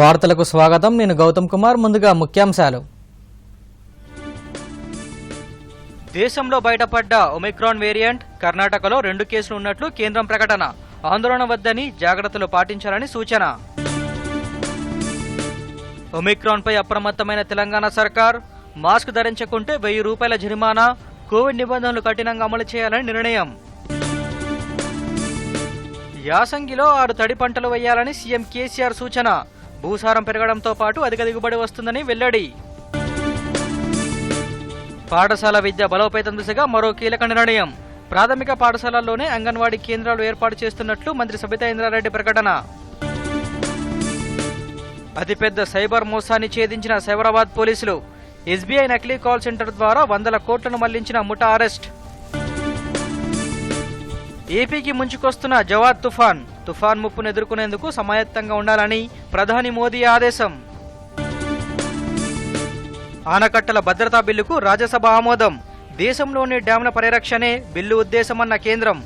వార్తలకు స్వాగతం. నేను గౌతమ్ కుమార్. ముందుగా ముఖ్యాంశాలు. దేశంలో బయటపడ్డ ఒమిక్రాన్ వేరియంట్, కర్ణాటకలో 2 కేసులు ఉన్నట్లు కేంద్రం ప్రకటన. ఆందోళన వద్దని, జాగ్రత్తలు పాటించాలని సూచన. ఒమిక్రాన్పై అప్రమత్తమైన తెలంగాణ సర్కార్. మాస్క్ ధరించకుంటే 1000 రూపాయల జరిమానా, కోవిడ్ నిబంధనలు కఠినంగా అమలు చేయాలని నిర్ణయం. యాసంగిలో 6 తడి పంటలు వేయాలని సీఎం కేసీఆర్ సూచన. భూసారం పెరగడంతో పాటు అధిక దిగుబడి వస్తుందని వెల్లడి. పాఠశాల విద్య బలోపేతం దిశగా మరో కీలక నిర్ణయం. ప్రాథమిక పాఠశాలల్లోనే అంగన్వాడీ కేంద్రాలు ఏర్పాటు చేస్తున్నట్లు మంత్రి సబితా ఇంద్రారెడ్డి ప్రకటన. అతిపెద్ద సైబర్ మోసాన్ని ఛేదించిన సైబరాబాద్ పోలీసులు. ఎస్బీఐ నకిలీ కాల్ సెంటర్ ద్వారా 100 కోట్లను మళ్లించిన ముఠా అరెస్ట్. ఏపీకి ముంచుకొస్తున్న జవాద్ తుఫాన్ ముప్పును ఎదుర్కొనేందుకు సమాయత్తంగా ఉండాలని ప్రధాని మోదీ ఆదేశం. ఆనకట్టల భద్రతా బిల్లుకు రాజ్యసభ ఆమోదం. దేశంలోని డ్యాంల పరిరక్షణే బిల్లు ఉద్దేశమన్న కేంద్రం.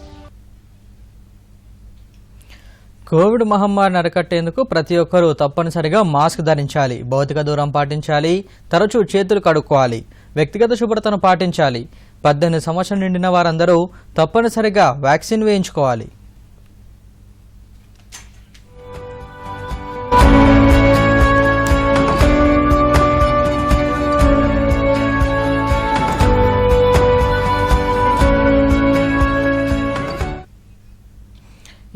కోవిడ్ మహమ్మారిని అరికట్టేందుకు ప్రతి ఒక్కరూ తప్పనిసరిగా మాస్క్ ధరించాలి, భౌతిక దూరం పాటించాలి, తరచూ చేతులు కడుక్కోవాలి, వ్యక్తిగత శుభ్రతను పాటించాలి. 18 సంవత్సరాలు నిండిన వారందరూ తప్పనిసరిగా వ్యాక్సిన్ వేయించుకోవాలి.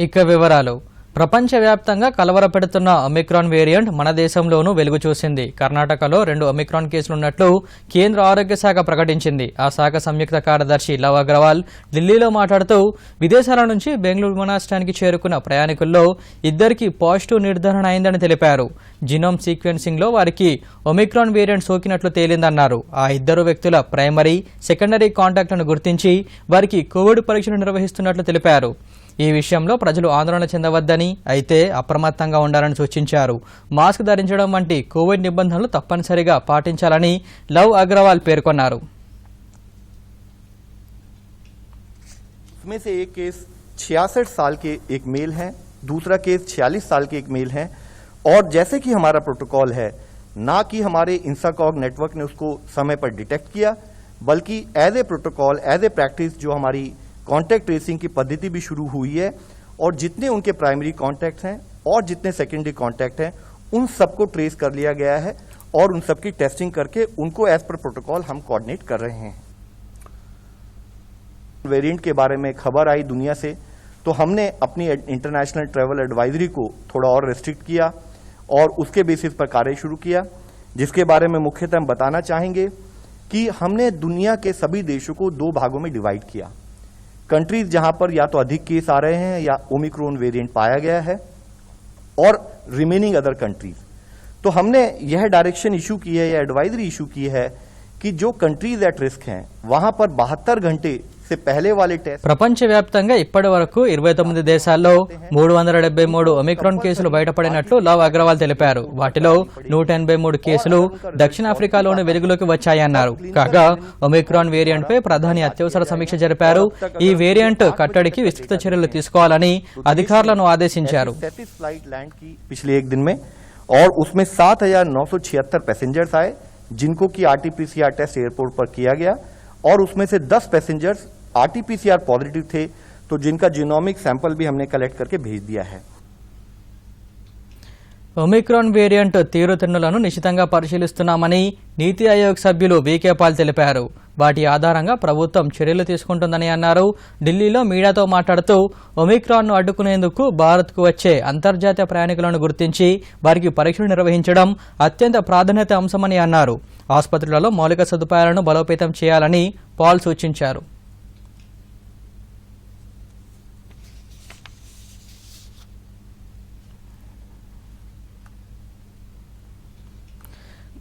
ఇక వివరాలు. ప్రపంచవ్యాప్తంగా కలవరపెడుతున్న ఒమిక్రాన్ వేరియంట్ మన దేశంలోనూ వెలుగు చూసింది. కర్ణాటకలో 2 ఒమిక్రాన్ కేసులున్నట్లు కేంద్ర ఆరోగ్య శాఖ ప్రకటించింది. ఆ శాఖ సంయుక్త కార్యదర్శి లవ్ అగ్రవాల్ ఢిల్లీలో మాట్లాడుతూ విదేశాల నుంచి బెంగళూరు విమానాశ్రయానికి చేరుకున్న ప్రయాణికుల్లో 2కి పాజిటివ్ నిర్ధారణ అయిందని తెలిపారు. జీనోమ్ సీక్వెన్సింగ్లో వారికి ఒమిక్రాన్ వేరియంట్ సోకినట్లు తేలిందన్నారు. ఆ 2 వ్యక్తుల ప్రైమరీ, సెకండరీ కాంటాక్ట్లను గుర్తించి వారికి కోవిడ్ పరీక్షలు నిర్వహిస్తున్నట్లు తెలిపారు. ఈ విషయంలో ప్రజలు ఆందోళన చెందవద్దని, అయితే అప్రమత్తంగా ఉండాలని సూచించారు. మాస్క్ ధరించడం వంటి కోవిడ్ నిబంధనలు తప్పనిసరిగా పాటించాలని లవ్ అగ్రవాల్ పేర్కొన్నారు. इसमें से एक केस 66 साल के एक मेल है, दूसरा केस 46 साल के एक मेल है। और जैसे कि हमारा प्रोटोकॉल है, ना कि हमारे इंसाकॉग नेटवर्क ने उसको समय पर डिटेक्ट किया, बल्कि as a protocol, as a practice जो हमारी कॉन्टैक्ट ट्रेसिंग की पद्धति भी शुरू हुई है और जितने उनके प्राइमरी कॉन्टैक्ट्स हैं और जितने सेकेंडरी कॉन्टैक्ट हैं उन सबको ट्रेस कर लिया गया है और उन सबकी टेस्टिंग करके उनको एज पर प्रोटोकॉल हम कोऑर्डिनेट कर रहे हैं। वेरिएंट के बारे में खबर आई दुनिया से, तो हमने अपनी इंटरनेशनल ट्रैवल एडवाइजरी को थोड़ा और रेस्ट्रिक्ट किया और उसके बेसिस पर कार्य शुरू किया, जिसके बारे में मुख्यतः हम बताना चाहेंगे कि हमने दुनिया के सभी देशों को 2 भागों में डिवाइड किया। कंट्रीज जहां पर या तो अधिक केस आ रहे हैं या ओमिक्रोन वेरिएंट पाया गया है, और रिमेनिंग अदर कंट्रीज। तो हमने यह डायरेक्शन इशू की है या एडवाइजरी इशू की है कि जो कंट्रीज एट रिस्क हैं वहां पर 72 घंटे से पहले वाले टेस्ट. ప్రపంచవ్యాప్తంగా ఇప్పటి వరకు 29 దేశాల్లో 373 ఒమిక్రాన్ కేసులు బయటపడినట్లు లవ్ అగ్రవాల్ తెలిపారు. వాటిలో 183 కేసులు దక్షిణాఫ్రికాలోని వెలుగులోకి వచ్చాయన్నారు. కాగా ఒమిక్రాన్ వేరియంట్ పై ప్రధాని అత్యవసర సమీక్ష జరిపారు. ఈ వేరియంట్ కట్టడికి విస్తృత చర్యలు తీసుకోవాలని అధికారులను ఆదేశించారు. पिछले एक दिन में और उसमें 7,976 पैसेंजर्स आए, जिनको की आरटीपीसीआर टेस्ट एयरपोर्ट पर किया गया और उसमें से 10 पैसेंजर्स आरटीपीसीआर पॉजिटिव थे, तो जिनका जीनोमिक सैंपल भी हमने कलेक्ट करके भेज दिया है. ఒమిక్రాన్ వేరియంట్ తీవ్రతను నిశితంగా పరిశీలిస్తున్నామని నీతి ఆయోగ్ సభ్యులు వీకే పాల్ తెలిపారు. వాటి ఆధారంగా ప్రభుత్వం చర్యలు తీసుకుంటుందని అన్నారు. ఢిల్లీలో మీడియాతో మాట్లాడుతూ ఒమిక్రాన్ను అడ్డుకునేందుకు భారత్కు వచ్చే అంతర్జాతీయ ప్రయాణికులను గుర్తించి వారికి పరీక్షలు నిర్వహించడం అత్యంత ప్రాధాన్యత అంశమని అన్నారు. ఆసుపత్రులలో మౌలిక సదుపాయాలను బలోపేతం చేయాలని పాల్ సూచించారు.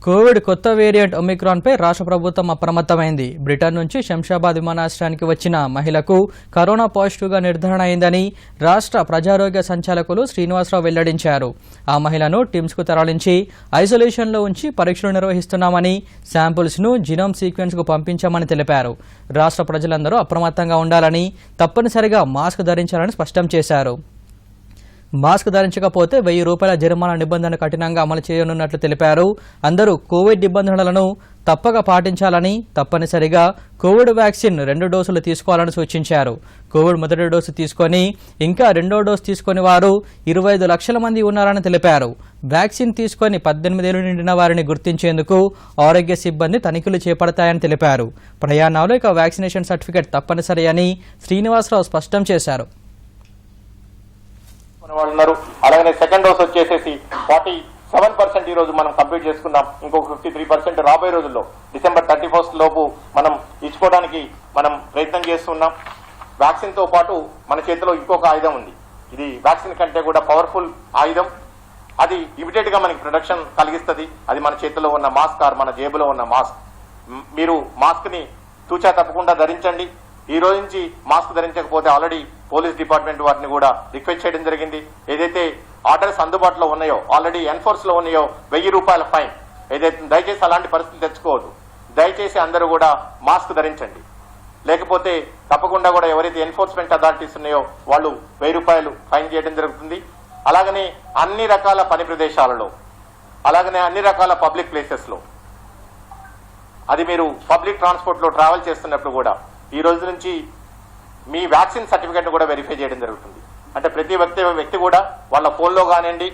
కోవిడ్ కొత్త వేరియంట్ ఒమిక్రాన్ పై రాష్ట్ర ప్రభుత్వం అప్రమత్తమైంది. బ్రిటన్ నుంచి శంషాబాద్ విమానాశ్రయానికి వచ్చిన మహిళకు కరోనా పాజిటివ్గా నిర్ధారణ అయిందని రాష్ట్ర ప్రజారోగ్య సంచాలకులు శ్రీనివాసరావు వెల్లడించారు. ఆ మహిళను టిమ్స్కు తరలించి ఐసోలేషన్లో ఉంచి పరీక్షలు నిర్వహిస్తున్నామని, శాంపుల్స్ను జీనోమ్ సీక్వెన్స్కు పంపించామని తెలిపారు. రాష్ట్ర ప్రజలందరూ అప్రమత్తంగా ఉండాలని, తప్పనిసరిగా మాస్క్ ధరించాలని స్పష్టం చేశారు. మాస్క్ ధరించకపోతే 1000 రూపాయల జరిమానా నిబంధన కఠినంగా అమలు చేయనున్నట్లు తెలిపారు. అందరూ కోవిడ్ నిబంధనలను తప్పక పాటించాలని, తప్పనిసరిగా కోవిడ్ వ్యాక్సిన్ 2 డోసులు తీసుకోవాలని సూచించారు. కోవిడ్ మొదటి డోసు తీసుకొని ఇంకా 2వ డోసు తీసుకుని వారు 25 లక్షల మంది ఉన్నారని తెలిపారు. వ్యాక్సిన్ తీసుకొని 18 ఏళ్లు నిండిన వారిని గుర్తించేందుకు ఆరోగ్య సిబ్బంది తనిఖీలు చేపడతాయని తెలిపారు. ప్రయాణాలు ఇక వ్యాక్సినేషన్ సర్టిఫికేట్ తప్పనిసరి అని శ్రీనివాసరావు స్పష్టం చేశారు. అలాగే సెకండ్ డోస్ వచ్చేసేసి 47% ఈ రోజు మనం కంప్లీట్ చేసుకున్నాం. ఇంకొక 53% రాబోయే రోజుల్లో డిసెంబర్ 31 లోపు మనం ఇచ్చుకోవడానికి మనం ప్రయత్నం చేస్తున్నాం. వ్యాక్సిన్ తో పాటు మన చేతిలో ఇంకొక ఆయుధం ఉంది. ఇది వ్యాక్సిన్ కంటే కూడా పవర్ఫుల్ ఆయుధం. అది ఇమిడియట్ గా మనకి ప్రొటెక్షన్ కలిగిస్తుంది. అది మన చేతిలో ఉన్న మాస్క్ ఆర్ మన జేబులో ఉన్న మాస్క్. మీరు మాస్క్ ని తూచా తప్పకుండా ధరించండి. ఈ రోజు నుంచి మాస్క్ ధరించకపోతే ఆల్రెడీ పోలీస్ డిపార్ట్మెంట్ వారిని కూడా రిక్వెస్ట్ చేయడం జరిగింది. ఏదైతే ఆర్డర్స్ అందుబాటులో ఉన్నాయో, ఆల్రెడీ ఎన్ఫోర్స్ లో ఉన్నాయో 1000 రూపాయల ఫైన్ ఏదైతే, దయచేసి అలాంటి పరిస్థితి తెచ్చుకోవద్దు. దయచేసి అందరూ కూడా మాస్క్ ధరించండి. లేకపోతే తప్పకుండా కూడా ఎవరైతే ఎన్ఫోర్స్మెంట్ అథారిటీస్ ఉన్నాయో వాళ్ళు 1000 రూపాయలు ఫైన్ చేయడం జరుగుతుంది. అలాగనే అన్ని రకాల పని ప్రదేశాలలో, అలాగనే అన్ని రకాల పబ్లిక్ ప్లేసెస్ లో, అది మీరు పబ్లిక్ ట్రాన్స్పోర్ట్ లో ట్రావెల్ చేస్తున్నప్పుడు కూడా ఈ రోజు నుంచి మీ వ్యాక్సిన్ సర్టిఫికేట్ కూడా వెరిఫై చేయడం జరుగుతుంది. అంటే ప్రతి వ్యక్తి కూడా వాళ్ళ ఫోన్లో కానివ్వండి,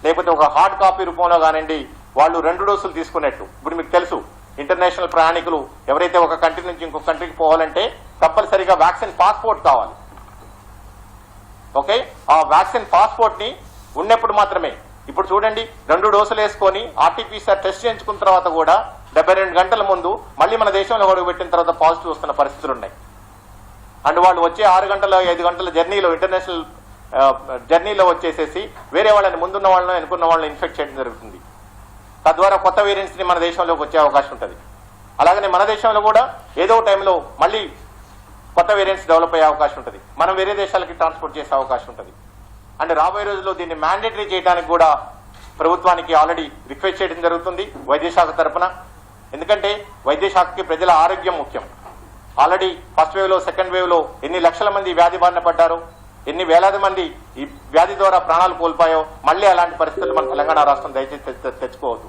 లేకపోతే ఒక హార్డ్ కాపీ రూపంలో కానివ్వండి, వాళ్ళు 2 డోసులు తీసుకున్నట్టు. ఇప్పుడు మీకు తెలుసు, ఇంటర్నేషనల్ ప్రయాణికులు ఎవరైతే ఒక కంట్రీ నుంచి ఇంకొక కంట్రీకి పోవాలంటే తప్పనిసరిగా వ్యాక్సిన్ పాస్పోర్ట్ కావాలి. ఓకే, ఆ వ్యాక్సిన్ పాస్పోర్ట్ ని ఉన్నప్పుడు మాత్రమే. ఇప్పుడు చూడండి, 2 డోసులు వేసుకొని ఆర్టీపీసీఆర్ టెస్ట్ చేయించుకున్న తర్వాత కూడా 72 గంటల ముందు మళ్ళీ మన దేశంలో అడుగుపెట్టిన తర్వాత పాజిటివ్ వస్తున్న పరిస్థితులు ఉన్నాయి. అండ్ వాళ్ళు వచ్చే 6 గంటల 5 గంటల జర్నీలో, ఇంటర్నేషనల్ జర్నీలో వచ్చేసేసి వేరే వాళ్ళని, ముందున్న వాళ్ళని అనుకున్న వాళ్ళని ఇన్ఫెక్ట్ చేయడం జరుగుతుంది. తద్వారా కొత్త వేరియంట్స్ ని మన దేశంలోకి వచ్చే అవకాశం ఉంటుంది. అలాగనే మన దేశంలో కూడా ఏదో టైంలో మళ్ళీ కొత్త వేరియంట్స్ డెవలప్ అయ్యే అవకాశం ఉంటుంది. మనం వేరే దేశాలకి ట్రాన్స్పోర్ట్ చేసే అవకాశం ఉంటుంది. అంటే రాబోయే రోజుల్లో దీన్ని మ్యాండేటరీ చేయడానికి కూడా ప్రభుత్వానికి ఆల్రెడీ రిక్వెస్ట్ చేయడం జరుగుతుంది వైద్య శాఖ తరఫున. ఎందుకంటే వైద్య శాఖకి ప్రజల ఆరోగ్యం ముఖ్యం. ఆల్రెడీ ఫస్ట్ వేవ్ లో, సెకండ్ వేవ్ లో ఎన్ని లక్షల మంది వ్యాధి బారిన పడ్డారో, ఎన్ని వేలాది మంది ఈ వ్యాధి ద్వారా ప్రాణాలు కోల్పోయో, మళ్ళీ అలాంటి పరిస్థితులు మన తెలంగాణ రాష్ట్రం దయచేసి తెచ్చుకోవద్దు.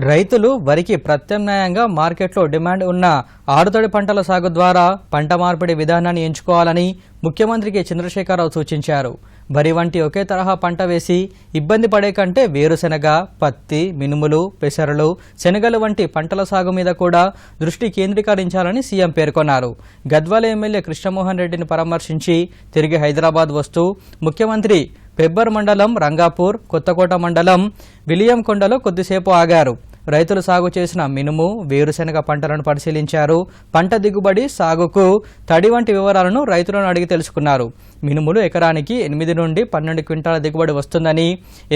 రైతులు వరికి ప్రత్యామ్నాయంగా మార్కెట్లో డిమాండ్ ఉన్న ఆరుతడి పంటల సాగు ద్వారా పంట మార్పిడి విధానాన్ని ఎంచుకోవాలని ముఖ్యమంత్రికి చంద్రశేఖరరావు సూచించారు. వరి వంటి ఒకే తరహా పంట వేసి ఇబ్బంది పడే కంటే వేరుశెనగ, పత్తి, మినుములు, పెసరలు, శనగలు వంటి పంటల సాగు మీద కూడా దృష్టి కేంద్రీకరించాలని సీఎం పేర్కొన్నారు. గద్వాల ఎమ్మెల్యే కృష్ణమోహన్ రెడ్డిని పరామర్శించి తిరిగి హైదరాబాద్ వస్తూ ముఖ్యమంత్రి పెబ్బర్ మండలం, రంగాపూర్, కొత్తకోట మండలం విలియంకొండలో కొద్దిసేపు ఆగారు. రైతులు సాగు చేసిన మినుము, వేరుశెనగ పంటలను పరిశీలించారు. పంట దిగుబడి, సాగుకు తడి వంటి వివరాలను రైతులను అడిగి తెలుసుకున్నారు. మినుములు ఎకరానికి 8 నుండి 12 క్వింటాల దిగుబడి వస్తుందని,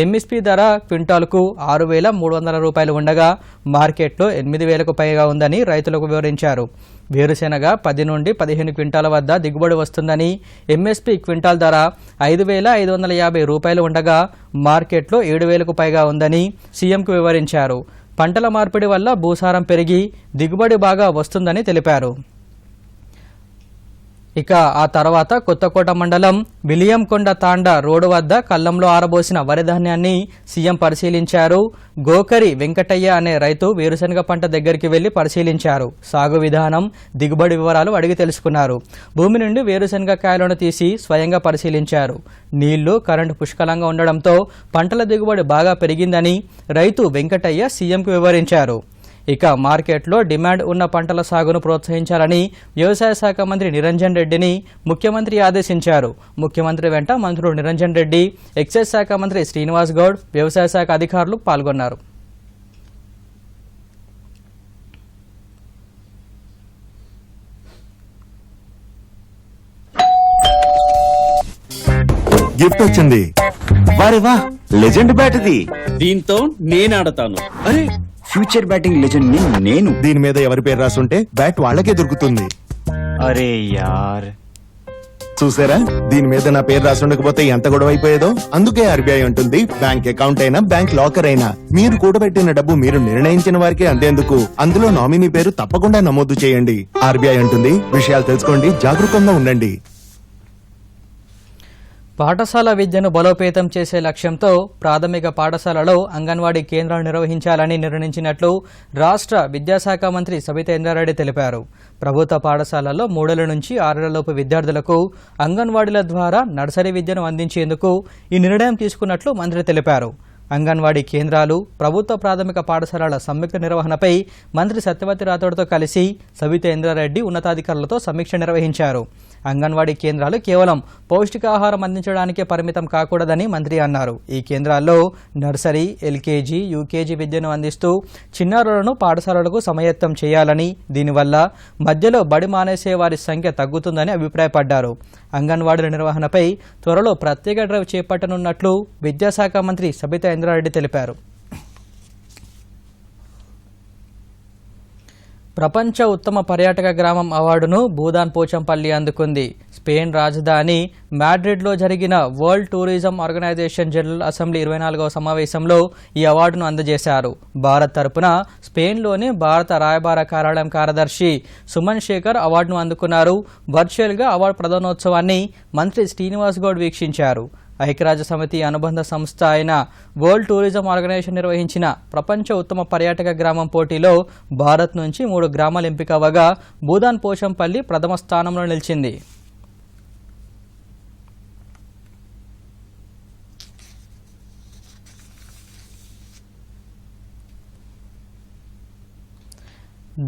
ఎంఎస్పీ ధర క్వింటాల్కు 6,300 రూపాయలు ఉండగా మార్కెట్లో 8,000కు పైగా ఉందని రైతులకు వివరించారు. వేరుశెనగ 10 నుండి 15 క్వింటాల వద్ద దిగుబడి వస్తుందని, ఎంఎస్పీ క్వింటాల్ ధర 5,550 రూపాయలు ఉండగా మార్కెట్లో 7,000కు పైగా ఉందని సీఎంకు వివరించారు. పంటల మార్పిడి వల్ల భూసారం పెరిగి దిగుబడి బాగా వస్తుందని తెలిపారు. ఇక ఆ తర్వాత కొత్తకోట మండలం విలియంకొండ తాండా రోడ్డు వద్ద కళ్లంలో ఆరబోసిన వరి ధాన్యాన్ని సీఎం పరిశీలించారు. గోకరి వెంకటయ్య అనే రైతు వేరుశెనగ పంట దగ్గరికి వెళ్లి పరిశీలించారు. సాగు విధానం, దిగుబడి వివరాలు అడిగి తెలుసుకున్నారు. భూమి నుండి వేరుశెనగ కాయలను తీసి స్వయంగా పరిశీలించారు. నీళ్లు, కరెంటు పుష్కలంగా ఉండడంతో పంటల దిగుబడి బాగా పెరిగిందని రైతు వెంకటయ్య సీఎంకు వివరించారు. ఇక మార్కెట్లో డిమాండ్ ఉన్న పంటల సాగును ప్రోత్సహించాలని వ్యవసాయ శాఖ మంత్రి నిరంజన్ రెడ్డిని ముఖ్యమంత్రి ఆదేశించారు. ముఖ్యమంత్రి వెంట మంత్రులు నిరంజన్ రెడ్డి, ఎక్సైజ్ శాఖ మంత్రి శ్రీనివాస్ గౌడ్, వ్యవసాయ శాఖ అధికారులు పాల్గొన్నారు. గిఫ్ట్ వచ్చింది. వారే వా, లెజెండ్ బ్యాట్ ఇది. దీంతో నేను ఆడతాను. అరే, ఫ్యూచర్ బ్యాటింగ్ లెజెండ్ నేను. దీని మీద ఎవరి పేరు రాసుంటే బ్యాట్ వాళ్ళకే దొరుకుతుంది. అరే యార్, చూసారా, దీని మీద నా పేరు రాసుండకపోతే ఎంత గొడవ అయిపోయేదో. అందుకే ఆర్బీఐ ఉంటుంది, బ్యాంక్ అకౌంట్ అయినా బ్యాంక్ లాకర్ అయినా మీరు కూడబెట్టిన డబ్బు మీరు నిర్ణయించిన వారికే అందేందుకు అందులో నామినీ పేరు తప్పకుండా నమోదు చేయండి. ఆర్బీఐ ఉంటుంది, విషయాలు తెలుసుకోండి, జాగరూకంగా ఉండండి. పాఠశాల విద్యను బలోపేతం చేసే లక్ష్యంతో ప్రాథమిక పాఠశాలలో అంగన్వాడీ కేంద్రాలు నిర్వహించాలని నిర్ణయించినట్లు రాష్ట్ర విద్యాశాఖ మంత్రి సబితా ఇంద్రారెడ్డి తెలిపారు. ప్రభుత్వ పాఠశాలల్లో 3 నుంచి 6 విద్యార్థులకు అంగన్వాడీల ద్వారా నర్సరీ విద్యను అందించేందుకు ఈ నిర్ణయం తీసుకున్నట్లు మంత్రి తెలిపారు. అంగన్వాడీ కేంద్రాలు, ప్రభుత్వ ప్రాథమిక పాఠశాలల సంయుక్త నిర్వహణపై మంత్రి సత్యవతి రాథోడ్తో కలిసి సబితా ఇంద్రారెడ్డి ఉన్నతాధికారులతో సమీక్ష నిర్వహించారు. అంగన్వాడీ కేంద్రాలు కేవలం పౌష్టికాహారం అందించడానికే పరిమితం కాకూడదని మంత్రి అన్నారు. ఈ కేంద్రాల్లో నర్సరీ, ఎల్కేజీ, యూకేజీ విద్యను అందిస్తూ చిన్నారులను పాఠశాలలకు సమాయత్తం చేయాలని, దీనివల్ల మధ్యలో బడి మానేసే వారి సంఖ్య తగ్గుతుందని అభిప్రాయపడ్డారు. అంగన్వాడీల నిర్వహణపై త్వరలో ప్రత్యేక డ్రైవ్ చేపట్టనున్నట్లు విద్యాశాఖ మంత్రి సబితా ఇంద్రారెడ్డి తెలిపారు. ప్రపంచ ఉత్తమ పర్యాటక గ్రామం అవార్డును భూదాన్ పోచంపల్లి అందుకుంది. స్పెయిన్ రాజధాని మాడ్రిడ్లో జరిగిన world tourism organisation general assembly 24వ సమావేశంలో ఈ అవార్డును అందజేశారు. భారత్ తరపున స్పెయిన్లోని భారత రాయబార కార్యాలయం కార్యదర్శి సుమన్ శేఖర్ అవార్డును అందుకున్నారు. వర్చువల్గా అవార్డు ప్రదానోత్సవాన్ని మంత్రి శ్రీనివాస్ గౌడ్ వీక్షించారు. ఐక్యరాజ్య సమితి అనుబంధ సంస్థ అయిన వరల్డ్ టూరిజం ఆర్గనైజేషన్ నిర్వహించిన ప్రపంచ ఉత్తమ పర్యాటక గ్రామం పోటీలో భారత్ నుంచి 3 గ్రామాలు ఎంపికవగా భూదాన్ పోచంపల్లి ప్రథమ స్థానంలో నిలిచింది.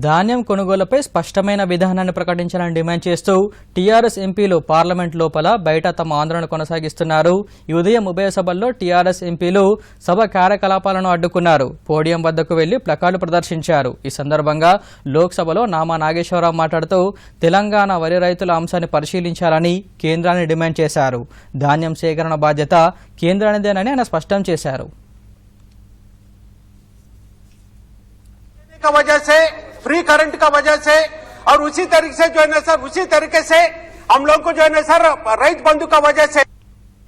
ధాన్యం కొనుగోలుపై స్పష్టమైన విధానాన్ని ప్రకటించాలని డిమాండ్ చేస్తూ టీఆర్ఎస్ ఎంపీలు పార్లమెంట్ లోపల బయట తమ ఆందోళన కొనసాగిస్తున్నారు. ఈ ఉదయం ఉభయ సభల్లో టీఆర్ఎస్ ఎంపీలు సభ కార్యకలాపాలను అడ్డుకున్నారు. పోడియం వద్దకు వెళ్లి ప్లకార్డులు ప్రదర్శించారు. ఈ సందర్భంగా లోక్సభలో నామా నాగేశ్వరరావు మాట్లాడుతూ తెలంగాణ వరి రైతుల అంశాన్ని పరిశీలించాలని కేంద్రాన్ని డిమాండ్ చేశారు. ధాన్యం సేకరణ బాధ్యత కేంద్రానిదేనని ఆయన స్పష్టం చేశారు. फ्री करंट का वजह से और उसी तरीके से जो है ना सर, उसी तरीके से हम लोग को जो है ना सर रईत बंधु का वजह से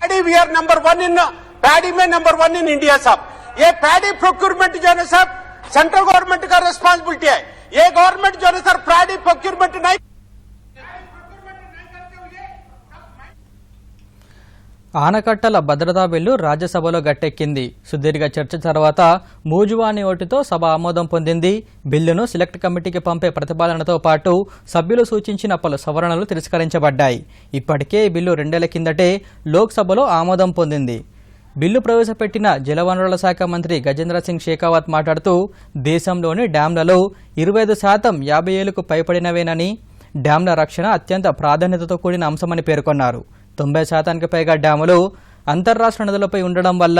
paddy we are number 1 in paddy में नंबर 1 इन इंडिया साहब. ये पैडी प्रोक्यूरमेंट जो है ना सर सेंट्रल गवर्नमेंट का रिस्पॉन्सिबिलिटी है. ये गवर्नमेंट जो है ना सर पैडी प्रोक्यूरमेंट नहीं ఆనకట్టల భద్రతా బిల్లు రాజ్యసభలో గట్టెక్కింది. సుదీర్ఘ చర్చ తర్వాత మూజువాని ఓటుతో సభ ఆమోదం పొందింది. బిల్లును సెలెక్ట్ కమిటీకి పంపే ప్రతిపాదనతో పాటు సభ్యులు సూచించిన పలు సవరణలు తిరస్కరించబడ్డాయి. ఇప్పటికే ఈ బిల్లు 2 ఏళ్ల కిందటే లోక్సభలో ఆమోదం పొందింది. బిల్లు ప్రవేశపెట్టిన జలవనరుల శాఖ మంత్రి గజేంద్ర సింగ్ షేకావత్ మాట్లాడుతూ దేశంలోని డ్యాంలలో 25% 50 ఏళ్లకు పైబడినవేనని, డ్యాంల రక్షణ అత్యంత ప్రాధాన్యతతో కూడిన అంశమని పేర్కొన్నారు. 90% పైగా డ్యాములు అంతర్రాష్ట్ర నదులపై ఉండడం వల్ల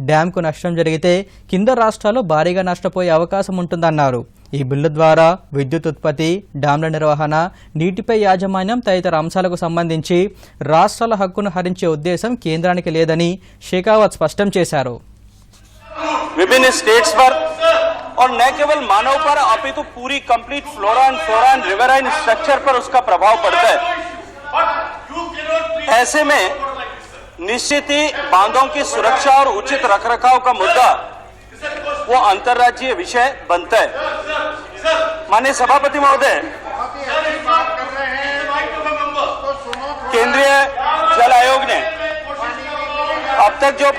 డ్యాంకు నష్టం జరిగితే కింద రాష్ట్రాలు భారీగా నష్టపోయే అవకాశం ఉంటుందన్నారు. ఈ బిల్లు ద్వారా విద్యుత్ ఉత్పత్తి, డ్యాంల నిర్వహణ, నీటిపై యాజమాన్యం తదితర అంశాలకు సంబంధించి రాష్ట్రాల హక్కును హరించే ఉద్దేశం కేంద్రానికి లేదని షేకావత్ స్పష్టం చేశారు. विभिन्न स्टेट्स पर और न केवल मानव पर अपितु पूरी complete flora and riverine structure पर उसका प्रभाव पड़ता है. ऐसे में निश्चित ही बांधों की सुरक्षा और उचित रखरखाव का मुद्दा वो अंतर्राज्यीय विषय बनता है. माननीय सभापति महोदय, केंद्रीय जल आयोग ने अब तक जो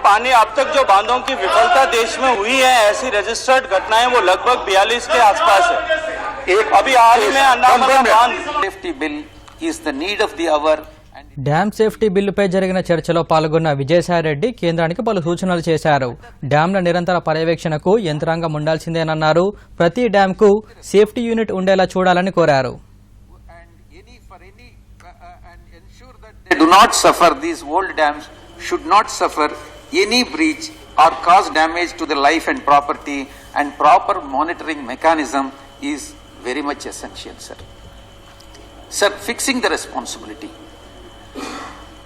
पानी अब तक जो बांधों की विफलता देश में हुई है, ऐसी रजिस्टर्ड घटनाएं वो लगभग 42 के आसपास है. अभी हाल ही में अन्नामला बांध safety bill is the need of the hour. Dam safety బిల్లుపై జరిగిన చర్చలో పాల్గొన్న విజయసాయిరెడ్డి కేంద్రానికి పలు సూచనలు చేశారు. డ్యాంల నిరంతర పర్యవేక్షణకు యంత్రాంగం ఉండాల్సిందేనన్నారు. ప్రతి డ్యాంకు సేఫ్టీ యూనిట్ ఉండేలా చూడాలని కోరారు. They do not suffer, these old dams should not suffer any breach or cause damage to the life and property, and proper monitoring mechanism is very much essential, sir. Sir, fixing the responsibility.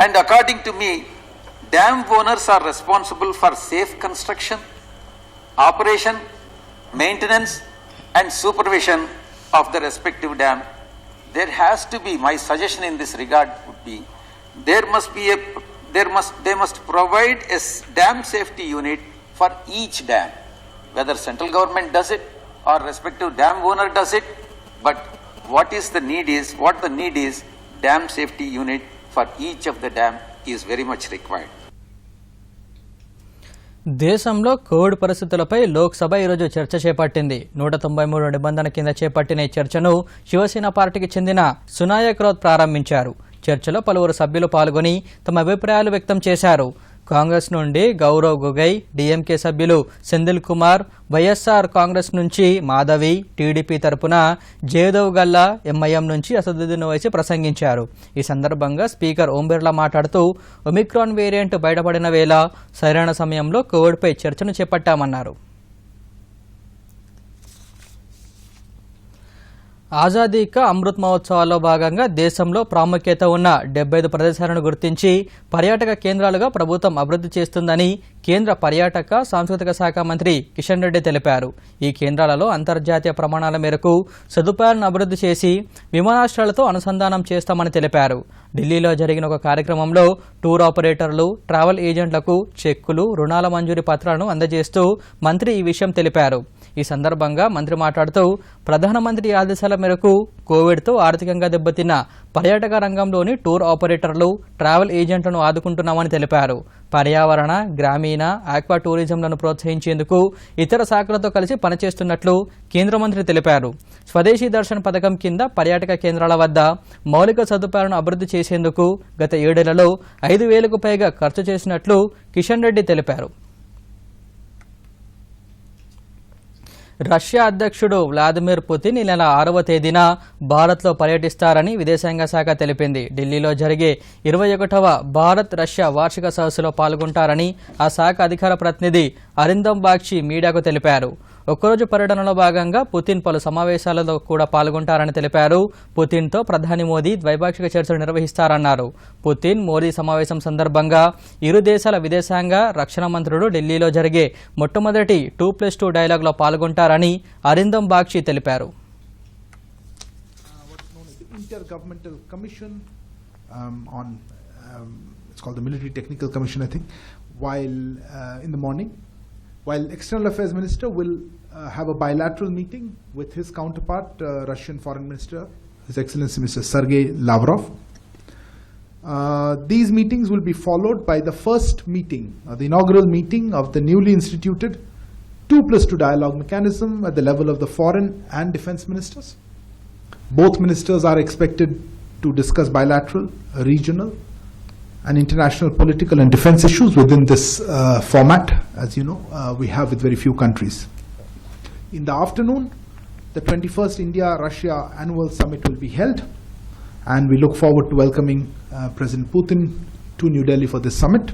And according to me, dam owners are responsible for safe construction, operation, maintenance and supervision of the respective dam. There has to be, my suggestion in this regard would be, they must provide a dam safety unit for each dam, whether central government does it or respective dam owner does it, but what the need is, dam safety unit for each of the dam is very much required. దేశంలో Covid పరిస్థితులపై లోక్సభ ఈరోజు చర్చ చేపట్టింది. 193 నిబంధన కింద చేపట్టిన ఈ చర్చను శివసేన పార్టీకి చెందిన సునాయక్ రౌత్ ప్రారంభించారు. చర్చలో పలువురు సభ్యులు పాల్గొని తమ అభిప్రాయాలు వ్యక్తం చేశారు. కాంగ్రెస్ నుండి గౌరవ్ గొగై, డీఎంకే సభ్యులు సెంధిల్ కుమార్, వైఎస్ఆర్ కాంగ్రెస్ నుంచి మాధవి, టీడీపీ తరపున జయదేవ్ గల్లా, ఎంఐఎం నుంచి అసదుద్దీన్ ఓవైసీ ప్రసంగించారు. ఈ సందర్భంగా స్పీకర్ ఓం బిర్లా మాట్లాడుతూ ఒమిక్రాన్ వేరియంట్ బయటపడిన వేళ సరైన సమయంలో కోవిడ్పై చర్చను చేపట్టామన్నారు. ఆజాదీ కా అమృత్ మహోత్సవాల్లో భాగంగా దేశంలో ప్రాముఖ్యత ఉన్న 75 ప్రదేశాలను గుర్తించి పర్యాటక కేంద్రాలుగా ప్రభుత్వం అభివృద్ధి చేస్తుందని కేంద్ర పర్యాటక సాంస్కృతిక శాఖ మంత్రి కిషన్ రెడ్డి తెలిపారు. ఈ కేంద్రాలలో అంతర్జాతీయ ప్రమాణాల మేరకు సదుపాయాలను అభివృద్ధి చేసి విమానాశ్రయాలతో అనుసంధానం చేస్తామని తెలిపారు. ఢిల్లీలో జరిగిన ఒక కార్యక్రమంలో టూర్ ఆపరేటర్లు, ట్రావెల్ ఏజెంట్లకు చెక్కులు, రుణాల మంజూరీ పత్రాలను అందజేస్తూ మంత్రి ఈ విషయం తెలిపారు. ఈ సందర్భంగా మంత్రి మాట్లాడుతూ ప్రధానమంత్రి ఆదేశాల మేరకు కోవిడ్తో ఆర్థికంగా దెబ్బతిన్న పర్యాటక రంగంలోని టూర్ ఆపరేటర్లు, ట్రావెల్ ఏజెంట్లను ఆదుకుంటున్నామని తెలిపారు. పర్యావరణ, గ్రామీణ, ఆక్వా టూరిజంలను ప్రోత్సహించేందుకు ఇతర శాఖలతో కలిసి పనిచేస్తున్నట్లు కేంద్ర మంత్రి తెలిపారు. స్వదేశీ దర్శన్ పథకం కింద పర్యాటక కేంద్రాల వద్ద మౌలిక సదుపాయాలను అభివృద్ధి చేసేందుకు గత 7 ఏళ్లలో 5,000కు పైగా ఖర్చు చేసినట్లు కిషన్ రెడ్డి తెలిపారు. రష్యా అధ్యక్షుడు వ్లాదిమిర్ పుతిన్ ఈ నెల 6వ తేదీన భారత్లో పర్యటిస్తారని విదేశాంగ శాఖ తెలిపింది. ఢిల్లీలో జరిగే 21వ భారత్ రష్యా వార్షిక సదస్సులో పాల్గొంటారని ఆ శాఖ అధికార ప్రతినిధి అరిందమ్ బాగ్చి మీడియాకు తెలిపారు. ఒక్కరోజు పర్యటనలో భాగంగా పుతిన్ పలు సమావేశాలలో కూడా పాల్గొంటారని తెలిపారు. పుతిన్తో ప్రధాని మోదీ ద్వైపాక్షిక చర్చలు నిర్వహిస్తారన్నారు. పుతిన్, మోదీ సమావేశం సందర్భంగా ఇరు దేశాల విదేశాంగ, రక్షణ మంత్రులు ఢిల్లీలో జరిగే మొట్టమొదటి 2+2 డైలాగ్లో పాల్గొంటారని అరిందమ్ బాగ్చి తెలిపారు. Intergovernmental Commission it's called the Military Technical Commission, I think, in the morning, while External Affairs Minister will have a bilateral meeting with his counterpart, Russian Foreign Minister, His Excellency Mr. Sergei Lavrov. These meetings will be followed by the first meeting, the inaugural meeting of the newly instituted 2+2 dialogue mechanism at the level of the foreign and defense ministers. Both ministers are expected to discuss bilateral, regional and international political and defense issues within this format. As you know, we have with very few countries. In the afternoon, the 21st India-Russia Annual Summit will be held, and we look forward to welcoming President Putin to New Delhi for this summit.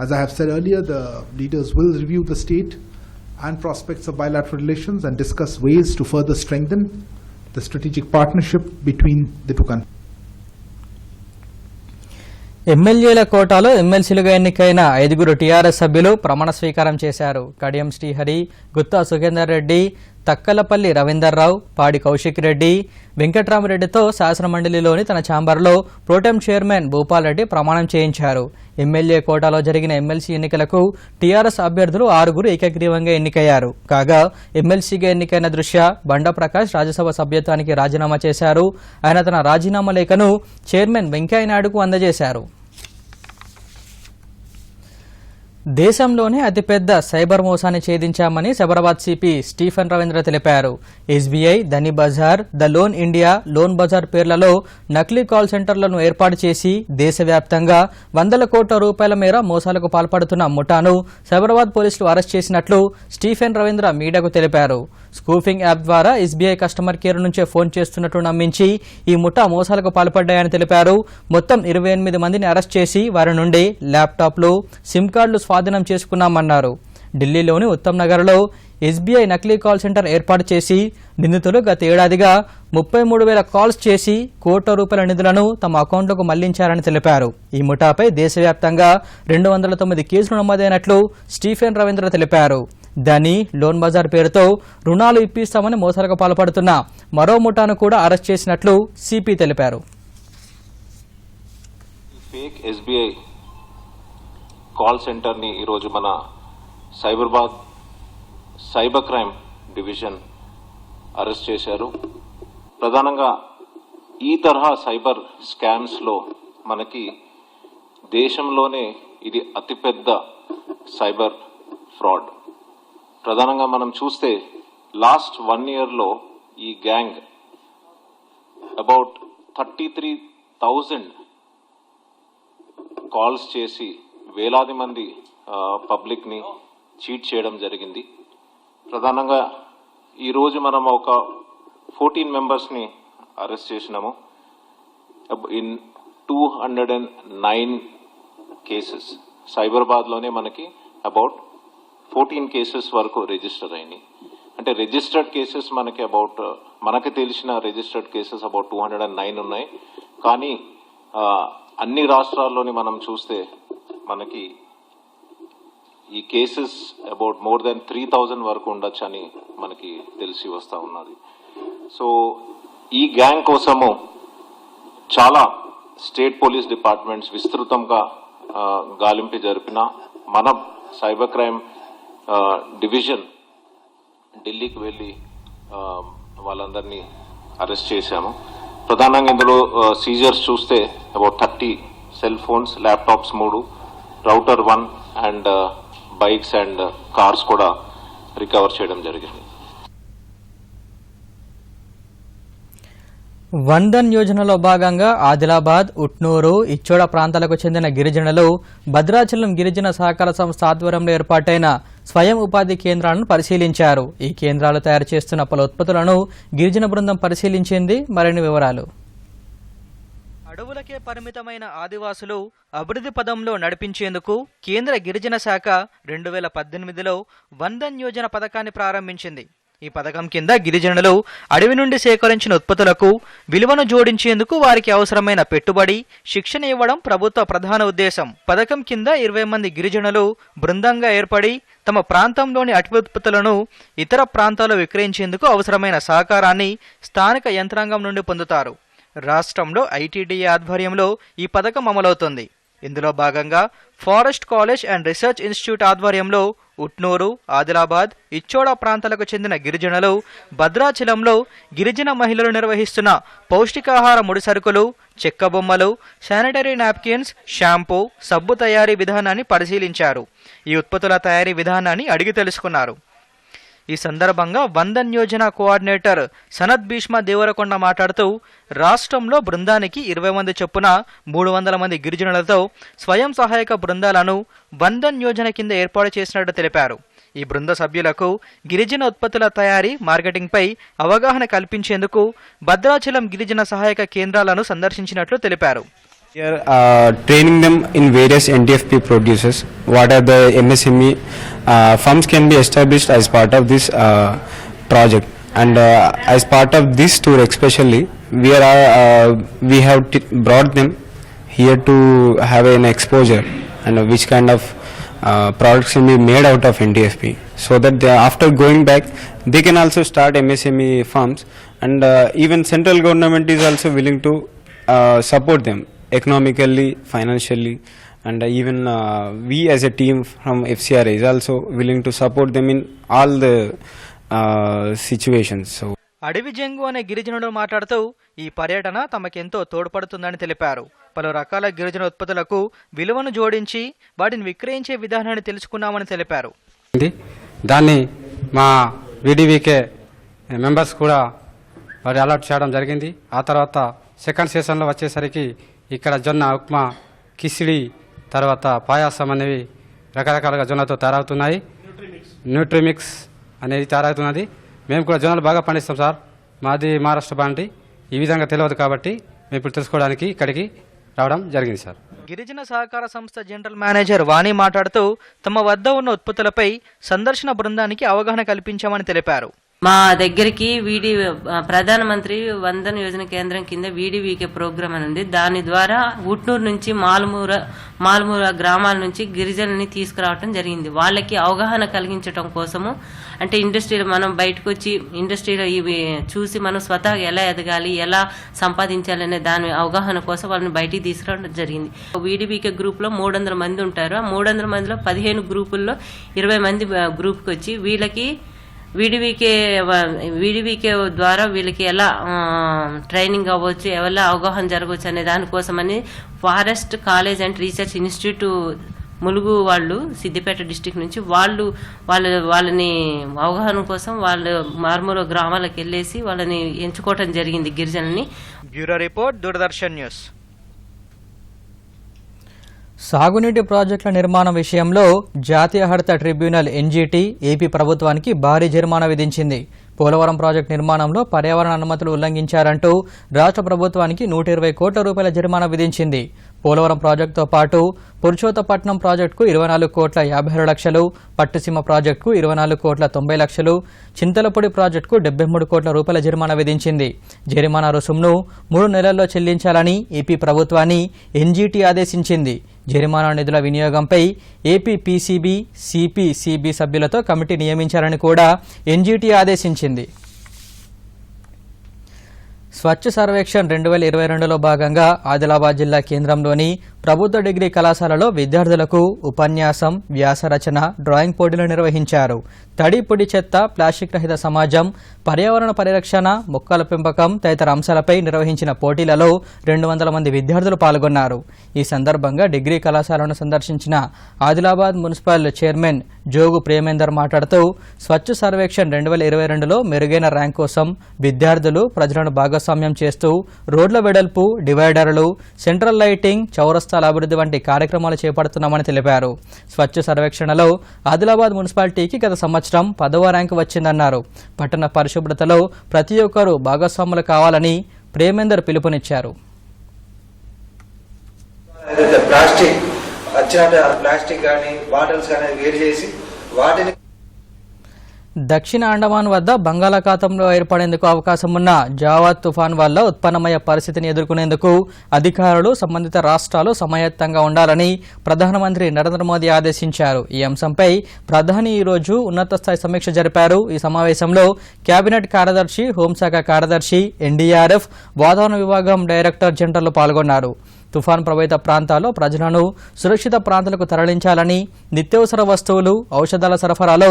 As I have said earlier, the leaders will review the state and prospects of bilateral relations and discuss ways to further strengthen the strategic partnership between the two countries. ఎమ్మెల్యేల కోటాలో ఎమ్మెల్సీలుగా ఎన్నికైన 5 TRS సభ్యులు ప్రమాణ స్వీకారం చేశారు. కడియం శ్రీహరి, గుత్తా సుఖేందర్ రెడ్డి, తక్కలపల్లి రవీందర్రావు, పాడి కౌశిక్ రెడ్డి, వెంకట్రామరెడ్డితో శాసనమండలిలోని తన ఛాంబర్లో ప్రోటెం చైర్మన్ భూపాల్ రెడ్డి ప్రమాణం చేయించారు. ఎమ్మెల్యే కోటాలో జరిగిన ఎమ్మెల్సీ ఎన్నికలకు టీఆర్ఎస్ అభ్యర్థులు 6 ఏకగ్రీవంగా ఎన్నికయ్యారు. కాగా ఎమ్మెల్సీగా ఎన్నికైన దృష్ట్యా బండా ప్రకాష్ రాజ్యసభ సభ్యత్వానికి రాజీనామా చేశారు. ఆయన తన రాజీనామా లేఖను చైర్మన్ వెంకయ్యనాయుడుకు అందజేశారు. దేశంలోనే అతిపెద్ద సైబర్ మోసాన్ని ఛేదించామని సైబరాబాద్ సిపి స్టీఫెన్ రవీంద్ర తెలిపారు. SBI, Dhani Bazaar, the loan India, loan bazaar పేర్లలో నకిలీ కాల్ సెంటర్లను ఏర్పాటు చేసి దేశవ్యాప్తంగా 100 కోట్ల రూపాయల మేర మోసాలకు పాల్పడుతున్న ముఠాను సైబరాబాద్ పోలీసులు అరెస్ట్ చేసినట్లు స్టీఫెన్ రవీంద్ర మీడియాకు తెలిపారు. స్కూఫింగ్ యాప్ ద్వారా ఎస్బీఐ కస్టమర్ కేర్ నుంచే ఫోన్ చేస్తున్నట్టు నమ్మించి ఈ ముఠా మోసాలకు పాల్పడ్డాయని తెలిపారు. మొత్తం 28 మందిని అరెస్ట్ చేసి వారి నుండి ల్యాప్టాప్లు, సిమ్ కార్డులు స్వాధీనం చేసుకున్నామన్నారు. ఢిల్లీలోని ఉత్తమ్ నగర్లో ఎస్బీఐ నకిలీ కాల్ సెంటర్ ఏర్పాటు చేసి నిందితులు గత ఏడాదిగా 33,000 కాల్స్ చేసి కోట్ల రూపాయల నిధులను తమ అకౌంట్లకు మళ్లించారని తెలిపారు. ఈ ముఠాపై దేశవ్యాప్తంగా 209 కేసులు నమోదైనట్లు స్టీఫెన్ రవీంద్ర తెలిపారు. ధని, లోన్ బజార్ పేరుతో రుణాలు ఇప్పిస్తామని మోసాలకు పాల్పడుతున్న మరో ముఠాను కూడా అరెస్ట్ చేసినట్లు సిపి తెలిపారు. ఫేక్ ఎస్బీఐ కాల్ సెంటర్ని ఈరోజు మన Cyberabad cyber crime division arrest చేశారు. ప్రధానంగా ఈ తరహా సైబర్ స్కామ్స్లో మనకి దేశంలోనే ఇది అతిపెద్ద సైబర్ ఫ్రాడ్. ప్రధానంగా మనం చూస్తే లాస్ట్ 1 yearలో ఈ గ్యాంగ్ అబౌట్ 33,000 కాల్స్ చేసి వేలాది మంది పబ్లిక్ని చీట్ చేయడం జరిగింది. ప్రధానంగా ఈరోజు మనం ఒక 14 మెంబర్స్ని అరెస్ట్ చేసినాము. ఇన్ 209 కేసెస్ సైబరాబాద్లోనే మనకి అబౌట్ 14 కేసెస్ వరకు రిజిస్టర్ అయినాయి. అంటే రిజిస్టర్డ్ కేసెస్ మనకి మనకి తెలిసిన రిజిస్టర్డ్ కేసెస్ అబౌట్ 209 ఉన్నాయి. కానీ అన్ని రాష్ట్రాల్లోని మనం చూస్తే మనకి ఈ కేసెస్ అబౌట్ మోర్ దెన్ 3,000 వరకు ఉండొచ్చు అని మనకి తెలిసి వస్తూ ఉన్నది. సో ఈ గ్యాంగ్ కోసము చాలా స్టేట్ పోలీస్ డిపార్ట్మెంట్స్ విస్తృతంగా గాలింపు జరిపిన మన సైబర్ క్రైమ్ డివిజన్ ఢిల్లీకి వెళ్ళి వాళ్ళందరినీ అరెస్ట్ చేశాము. ప్రధానంగా ఇందులో సీజర్స్ చూస్తే about 30 cell phones, laptops 3, router 1 and bikes and cars కూడా రికవర్ చేయడం జరిగింది. వందన్ యోజనలో భాగంగా ఆదిలాబాద్, ఉట్నూరు, ఇచ్చోడ ప్రాంతాలకు చెందిన గిరిజనులు భద్రాచలం గిరిజన సహకార సంస్థ ఆధ్వర్యంలో ఏర్పాటైన స్వయం ఉపాధి కేంద్రాలను పరిశీలించారు. ఈ కేంద్రాలు తయారు చేస్తున్న పలు ఉత్పత్తులను గిరిజన బృందం పరిశీలించింది. మరిన్ని వివరాలు. అడవులకే పరిమితమైన ఆదివాసులు అభివృద్ధి పదంలో నడిపించేందుకు కేంద్ర గిరిజన శాఖ 2018లో వందన్ యోజన పథకాన్ని ప్రారంభించింది. ఈ పథకం కింద గిరిజనులు అడవి నుండి సేకరించిన ఉత్పత్తులకు విలువను జోడించేందుకు వారికి అవసరమైన పెట్టుబడి, శిక్షణ ఇవ్వడం ప్రభుత్వ ప్రధాన ఉద్దేశం. పథకం కింద 20 మంది గిరిజనులు బృందంగా ఏర్పడి తమ ప్రాంతంలోని అటవీ ఉత్పత్తులను ఇతర ప్రాంతాల్లో విక్రయించేందుకు అవసరమైన సహకారాన్ని స్థానిక యంత్రాంగం నుండి పొందుతారు. రాష్ట్రంలో ఐటీడీఏ ఆధ్వర్యంలో ఈ పథకం అమలవుతుంది. ఇందులో భాగంగా forest college and research institute ఆధ్వర్యంలో ఉట్నూరు, ఆదిలాబాద్, ఇచ్చోడ ప్రాంతాలకు చెందిన గిరిజనులు భద్రాచలంలో గిరిజన మహిళలు నిర్వహిస్తున్న పౌష్టికాహార ముడి సరుకులు, చెక్క బొమ్మలు, శానిటరీ నాప్కిన్స్, షాంపూ, సబ్బు తయారీ విధానాన్ని పరిశీలించారు. ఈ ఉత్పత్తుల తయారీ విధానాన్ని అడిగి తెలుసుకున్నారు. ఈ సందర్భంగా వందన్ యోజన కోఆర్డినేటర్ సనత్ భీష్మ దేవరకొండ మాట్లాడుతూ రాష్ట్రంలో బృందానికి 20 మంది చొప్పున 300 మంది గిరిజనులతో స్వయం సహాయక బృందాలను వందన్ యోజన కింద ఏర్పాటు చేసినట్టు తెలిపారు. ఈ బృంద సభ్యులకు గిరిజన ఉత్పత్తుల తయారీ, మార్కెటింగ్పై అవగాహన కల్పించేందుకు భద్రాచలం గిరిజన సహాయక కేంద్రాలను సందర్శించినట్లు తెలిపారు. Here, training them in various NTFP producers. What are the MSME firms can be established as part of this project, and as part of this tour, especially we have brought them here to have an exposure and which kind of products can be made out of NTFP, so that after going back they can also start MSME firms, and even central government is also willing to support them economically, financially, and even we as a team from FCRA is also willing to support them in all the situations. So అడవి జంగు అనే గిరిజనుడు మాట్లాడుతూ ఈ పర్యటన తమకెంతో తోడ్పడుతుందని తెలిపారు. పలు రకాల గిరిజన ఉత్పత్తులకు విలువను జోడించి వాటిని విక్రయించే విధానాన్ని తెలుసుకున్నామని తెలిపారు. దాన్ని మా విడివికే మెంబర్స్ కూడా వారి అలర్ట్ చేయడం జరిగింది. ఆ తర్వాత సెకండ్ సెషన్లో వచ్చేసరికి ఇక్కడ జొన్న, ఉప్మా, కిసిడి, తర్వాత పాయాసం అనేవి రకరకాలుగా జొన్నతో తయారవుతున్నాయి. న్యూట్రిమిక్స్ అనేది తయారవుతున్నది. మేము కూడా జొన్నలు బాగా పండిస్తాం సార్, మాది మహారాష్ట్ర పార్టీ. ఈ విధంగా తెలియదు కాబట్టి మేము ఇప్పుడు తెలుసుకోవడానికి ఇక్కడికి రావడం జరిగింది సార్. గిరిజన సహకార సంస్థ జనరల్ మేనేజర్ వాణి మాట్లాడుతూ తమ వద్ద ఉన్న ఉత్పత్తులపై సందర్శన బృందానికి అవగాహన కల్పించామని తెలిపారు. మా దగ్గరికి ప్రధానమంత్రి వందన్ యోజన కేంద్రం కింద వీడివికే ప్రోగ్రామ్ అని ఉంది. దాని ద్వారా ఉట్నూరు నుంచి మాల్మూర గ్రామాల నుంచి గిరిజనుల్ని తీసుకురావడం జరిగింది. వాళ్ళకి అవగాహన కలిగించడం కోసము, అంటే ఇండస్ట్రీలో మనం బయటకు వచ్చి ఇండస్ట్రీలో ఇవి చూసి మనం స్వతహాగా ఎలా ఎదగాలి, ఎలా సంపాదించాలి అనే దాని అవగాహన కోసం వాళ్ళని బయటికి తీసుకురావడం జరిగింది. వీడివికే గ్రూప్ లో 300 మంది ఉంటారు. ఆ 300 మందిలో 15 గ్రూపుల్లో 20 మంది గ్రూప్కి వచ్చి వీళ్ళకి వీడివికే ద్వారా వీళ్ళకి ఎలా ట్రైనింగ్ అవ్వచ్చు, ఎలా అవగాహన జరగవచ్చు అనే దానికోసమని forest college and research institute Mulugu వాళ్ళు సిద్దిపేట డిస్టిక్ నుంచి వాళ్ళని అవగాహన కోసం వాళ్ళు మారుమూల గ్రామాలకు వెళ్ళేసి వాళ్ళని ఎంచుకోవటం జరిగింది గిరిజనుల్ని. Bureau report, Doordarshan news. సాగునీటి ప్రాజెక్టుల నిర్మాణం విషయంలో జాతీయ హరిత ట్రిబ్యునల్ ఎన్జీటీ ఏపీ ప్రభుత్వానికి భారీ జరిమానా విధించింది. పోలవరం ప్రాజెక్టు నిర్మాణంలో పర్యావరణ అనుమతులు ఉల్లంఘించారంటూ రాష్ట్ర ప్రభుత్వానికి 120 కోట్ల రూపాయల జరిమానా విధించింది. పోలవరం ప్రాజెక్టుతో పాటు పురుషోత్తపట్నం ప్రాజెక్టుకు 24 కోట్ల 56 లక్షలు, పట్టుసీమ ప్రాజెక్టుకు 24 కోట్ల 90 లక్షలు, చింతలపూడి ప్రాజెక్టుకు 73 కోట్ల రూపాయల జరిమానా విధించింది. జరిమానా రుసుమును 3 నెలల్లో చెల్లించాలని ఏపీ ప్రభుత్వాన్ని ఎన్జీటీ ఆదేశించింది. జరిమానా నిధుల వినియోగంపై ఏపీ పీసీబీ, సిపి సభ్యులతో కమిటీ నియమించాలని కూడా ఎన్జీటీ ఆదేశించింది. స్వచ్ఛ సర్వేక్షణ్ 2022లో భాగంగా ఆదిలాబాద్ జిల్లా కేంద్రంలోని ప్రభుత్వ డిగ్రీ కళాశాలలో విద్యార్థులకు ఉపన్యాసం, వ్యాసరచన, డ్రాయింగ్ పోటీలు నిర్వహించారు. తడి పొడి చెత్త, ప్లాస్టిక్ రహిత సమాజం, పర్యావరణ పరిరక్షణ, మొక్కల పెంపకం తదితర అంశాలపై నిర్వహించిన పోటీలలో 200 మంది విద్యార్థులు పాల్గొన్నారు. ఈ సందర్భంగా డిగ్రీ కళాశాలను సందర్శించిన ఆదిలాబాద్ మున్సిపల్ చైర్మన్ జోగు ప్రేమేందర్ మాట్లాడుతూ స్వచ్ఛ సర్వేక్షణ్ 2022లో మెరుగైన ర్యాంక్ కోసం విద్యార్థులు ప్రజలను భాగస్వామ్యం చేస్తూ రోడ్ల వెడల్పు, డివైడర్లు, సెంట్రల్ లైటింగ్, చౌరస్తాల అభివృద్ధి వంటి కార్యక్రమాలు చేపడుతున్నామని తెలిపారు. స్వచ్ఛ సర్వేక్షణలో ఆదిలాబాద్ మున్సిపాలిటీకి గత సంవత్సరం 10వ ర్యాంకు వచ్చిందన్నారు. పట్టణ పరిశుభ్రతలో ప్రతి ఒక్కరూ భాగస్వాములు కావాలని ప్రేమేందర్ పిలుపునిచ్చారు. ప్లాస్టిక్ కానీ బాటిల్స్ కానీ వేరు చేసి వాటిని దక్షిణ అండమాన్ వద్ద బంగాళాఖాతంలో ఏర్పడేందుకు అవకాశం ఉన్న జావాద్ తుఫాన్ వల్ల ఉత్పన్నమయ్యే పరిస్థితిని ఎదుర్కొనేందుకు అధికారులు, సంబంధిత రాష్ట్రాలు సమాయత్తంగా ఉండాలని ప్రధానమంత్రి నరేంద్ర మోదీ ఆదేశించారు. ఈ అంశంపై ప్రధాని ఈ రోజు ఉన్నత స్థాయి సమీక్ష జరిపారు. ఈ సమావేశంలో కేబినెట్ కార్యదర్శి, హోంశాఖ కార్యదర్శి, ఎన్డీఆర్ఎఫ్, వాతావరణ విభాగం డైరెక్టర్ జనరల్ పాల్గొన్నారు. తుఫాన్ ప్రభావిత ప్రాంతాల్లో ప్రజలను సురక్షిత ప్రాంతాలకు తరలించాలని, నిత్యావసర వస్తువులు, ఔషధాల సరఫరాలో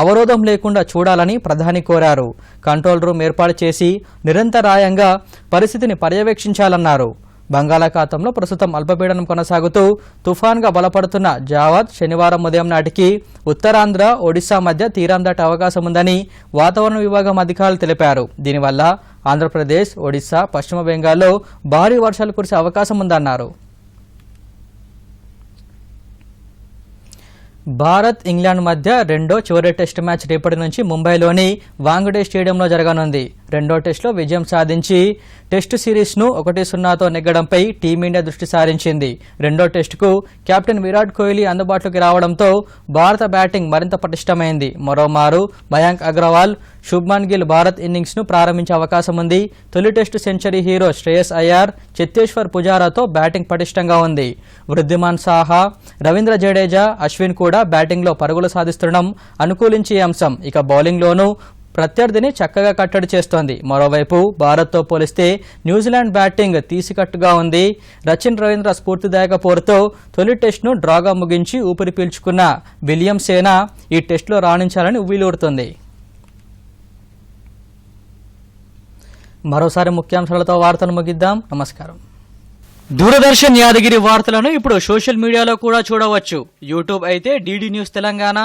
అవరోధం లేకుండా చూడాలని ప్రధాని కోరారు. కంట్రోల్ రూమ్ ఏర్పాటు చేసి నిరంతరాయంగా పరిస్థితిని పర్యవేక్షించాలన్నారు. బంగాళాఖాతంలో ప్రస్తుతం అల్పపీడనం కొనసాగుతూ తుఫాన్గా బలపడుతున్న జావాద్ శనివారం ఉదయం నాటికి ఉత్తరాంధ్ర, ఒడిశా మధ్య తీరం దాటే అవకాశం ఉందని వాతావరణ విభాగం అధికారులు తెలిపారు. దీనివల్ల ఆంధ్రప్రదేశ్, ఒడిశా, పశ్చిమ బెంగాల్లో భారీ వర్షాలు కురిసే అవకాశం ఉందన్నారు. భారత్, ఇంగ్లాండ్ మధ్య రెండో చివరి టెస్టు మ్యాచ్ రేపటి నుంచి ముంబైలోని వాంగడే స్టేడియంలో జరగనుంది. రెండో టెస్టులో విజయం సాధించి టెస్టు సిరీస్ను 1-0తో నెగ్గడంపై టీమిండియా దృష్టి సారించింది. రెండో టెస్టుకు కెప్టెన్ విరాట్ కోహ్లీ అందుబాటులోకి రావడంతో భారత బ్యాటింగ్ మరింత పటిష్టమైంది. మరోమారు మయాంక్ అగర్వాల్, శుభ్మన్ గిల్ భారత్ ఇన్నింగ్స్ను ప్రారంభించే అవకాశం ఉంది. తొలి test century hero Shreyas Iyer, Cheteshwar పుజారాతో బ్యాటింగ్ పటిష్టంగా ఉంది. వృద్ధిమాన్ సాహా, రవీంద్ర జడేజా, అశ్విన్ కూడా బ్యాటింగ్లో పరుగులు సాధిస్తుండడం అనుకూలించే అంశం. ఇక బౌలింగ్లోనూ ప్రత్యర్థిని చక్కగా కట్టడి చేస్తోంది. మరోవైపు భారత్తో పోలిస్తే న్యూజిలాండ్ బ్యాటింగ్ తీసికట్టుగా ఉంది. రచిన్ రవీంద్ర స్ఫూర్తిదాయక పోరుతో తొలి టెస్టును డ్రాగా ముగించి ఊపిరి పీల్చుకున్న విలియమ్సేన ఈ టెస్టులో రాణించాలని ఉవ్విలూరుతోంది. మరోసారి ముఖ్యాంశాలతో వార్తలు ముగిద్దాం. నమస్కారం. దూరదర్శన్ యాదగిరి వార్తలను ఇప్పుడు సోషల్ మీడియాలో కూడా చూడవచ్చు. యూట్యూబ్ అయితే డీడీ న్యూస్ తెలంగాణ,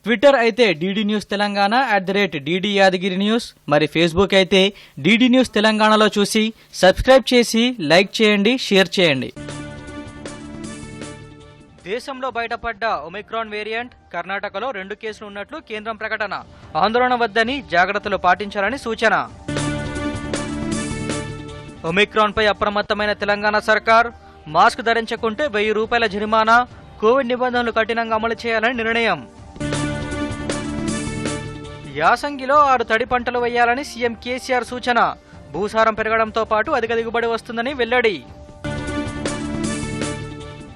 ట్విట్టర్ అయితే DD news Telangana @DD Yadagiri news, మరి ఫేస్బుక్ అయితే డీడీ న్యూస్ తెలంగాణలో చూసి సబ్స్క్రైబ్ చేసి లైక్ చేయండి, షేర్ చేయండి. దేశంలో బయటపడ్డ ఒమిక్రాన్ వేరియంట్, కర్ణాటకలో 2 కేసులు ఉన్నట్లు కేంద్రం ప్రకటన. ఆందోళన వద్దని, జాగ్రత్తలు పాటించాలని సూచన. ఒమిక్రాన్ పై అప్రమత్తమైన తెలంగాణ సర్కార్, మాస్క్ ధరించకుంటే 1000 రూపాయల జరిమానా, కోవిడ్ నిబంధనలు కఠినంగా అమలు చేయాలని నిర్ణయం. యాసంగిలో 6 తడి పంటలు వేయాలని సీఎం కేసీఆర్ సూచన. భూసారం పెరగడంతో పాటు అధిక దిగుబడి వస్తుందని వెల్లడి.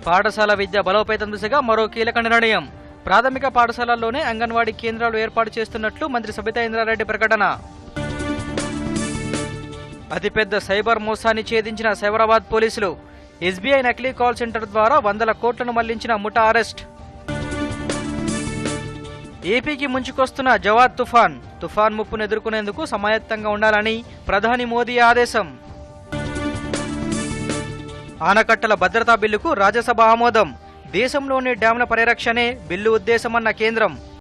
పాఠశాల విద్య బలోపేతం దిశగా మరో కీలక నిర్ణయం. ప్రాథమిక పాఠశాలల్లోనే అంగన్వాడీ కేంద్రాలు ఏర్పాటు చేస్తున్నట్లు మంత్రి సబితా ఇంద్రారెడ్డి ప్రకటన. అతిపెద్ద సైబర్ మోసాన్ని ఛేదించిన సైబరాబాద్ పోలీసులు. ఎస్బీఐ నకిలీ కాల్ సెంటర్ ద్వారా 100 కోట్లను మళ్లించిన ముఠా అరెస్ట్. ఏపీకి ముంచుకొస్తున్న జవాద్ తుఫాన్ ముప్పును ఎదుర్కొనేందుకు సమాయత్తంగా ఉండాలని ప్రధాని మోదీ ఆదేశం. ఆనకట్టల భద్రతా బిల్లుకు రాజ్యసభ ఆమోదం. దేశంలోని డ్యాంల పరిరక్షణే బిల్లు ఉద్దేశమన్న కేంద్రం.